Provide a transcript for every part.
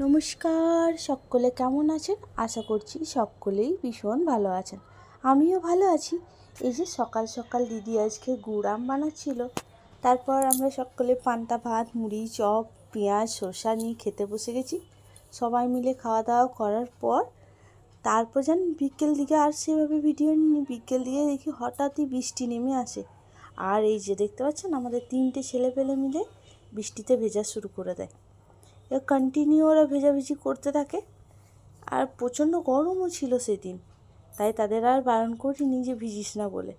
নমস্কার, সকলে কেমন আছেন? আশা করছি সকলেই ভীষণ ভালো আছেন। আমিও ভালো আছি। এই যে সকাল সকাল দিদি আজকে গুড় আম বানাচ্ছিল, তারপর আমরা সকলে পান্তা ভাত, মুড়ি, চপ, পেঁয়াজ, শসা নিয়ে খেতে বসে গেছি। সবাই মিলে খাওয়া দাওয়া করার পর তারপর বিকেল দিকে আর সেভাবে ভিডিও নিই। বিকেল দিকে দেখি হঠাৎই বৃষ্টি নেমে আসে, আর এই যে দেখতে পাচ্ছেন আমাদের 3টে ছেলে পেলে মিলে বৃষ্টিতে ভেজা শুরু করে দেয়। কন্টিনিউ ওরা ভেজাভেজি করতে থাকে, আর প্রচণ্ড গরমও ছিল সেদিন, তাই তাদের আর বারণ করিনি যে ভিজিস না বলে।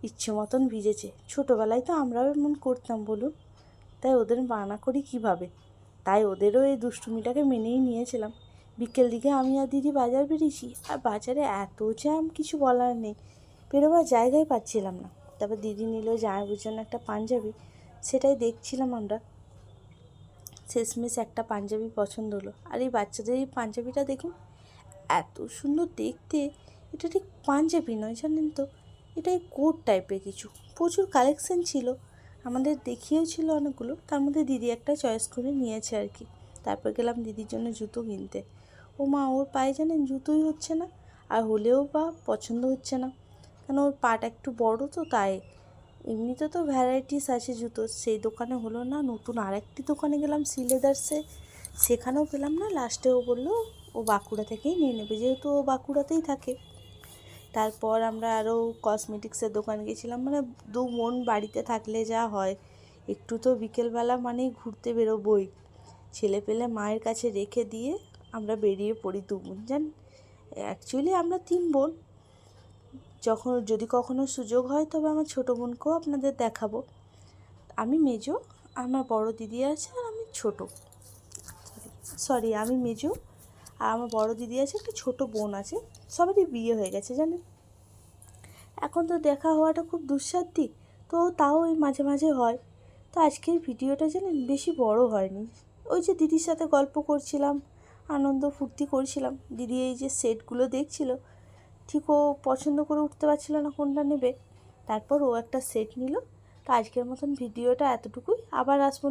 ইচ্ছে মতন ভিজেছে। ছোটোবেলায় তো আমরাও এমন করতাম বলুন, তাই ওদের মানা করি কীভাবে? তাই ওদেরও এই দুষ্টুমিটাকে মেনেই নিয়েছিলাম। বিকেল দিকে আমি আর দিদি বাজার বেরিয়েছি, আর বাজারে এত জ্যাম কিছু বলার নেই, বেরোবার জায়গায় পাচ্ছিলাম না। তারপর দিদি নিল জামাইবাবুর জন্য একটা পাঞ্জাবি, সেটাই দেখছিলাম আমরা। শেষমেশ একটা পাঞ্জাবি পছন্দ হলো। আর এই বাচ্চাদের এই পাঞ্জাবিটা দেখুন, এত সুন্দর দেখতে। এটা ঠিক পাঞ্জাবি নয় জানেন তো, এটা কোট টাইপের কিছু। প্রচুর কালেকশন ছিল, আমাদের দেখিয়েও ছিল অনেকগুলো, তার মধ্যে দিদি একটা চয়েস করে নিয়েছে আর কি। তারপর গেলাম দিদির জন্য জুতো কিনতে। ও মা, ওর পায়ে জানেন জুতোই হচ্ছে না, আর হলেও বা পছন্দ হচ্ছে না, কেন ওর পাটা একটু বড় তো তাই। এমনিতে তো ভ্যারাইটিস আছে জুতো, সেই দোকানে হলো না। নতুন আরেকটি দোকানে গেলাম শ্রীলেদার্সে, সেখানেও পেলাম না। লাস্টে ও বললো ও বাঁকুড়া থেকেই নিয়ে নেবে, যেহেতু ও বাঁকুড়াতেই থাকে। তারপর আমরা আরও কসমেটিক্সের দোকানে গেছিলাম। মানে দু বোন বাড়িতে থাকলে যা হয়, একটু তো বিকেলবেলা মানেই ঘুরতে বেরোবই। ছেলে পেলে মায়ের কাছে রেখে দিয়ে আমরা বেরিয়ে পড়ি দু বোন। অ্যাকচুয়ালি আমরা 3 বোন। যদি কখনো সুযোগ হয় তবে আমার ছোটো বোনকেও আপনাদের দেখাবো। আমি মেজো, আমার বড় দিদি আছে, আর আমি ছোটো। আমি মেজো, আর আমার বড় দিদি আছে, একটা ছোটো বোন আছে। সবারই বিয়ে হয়ে গেছে জানেন। এখন তো দেখা হওয়াটা খুব দুঃসাধ্যি, তো তাও ওই মাঝে মাঝে হয়। তো আজকের ভিডিওটা জানেন বেশি বড় হয়নি। ওই যে দিদির সাথে গল্প করছিলাম, আনন্দ ফুর্তি করছিলাম। দিদি এই যে সেটগুলো দেখছিল, ঠিক ও পছন্দ করে উঠতে পারছিল না কোনটা নেবে। তারপর ও একটা সেট নিল। তো আজকের মতন ভিডিওটা এতটুকুই। আবার আসবো।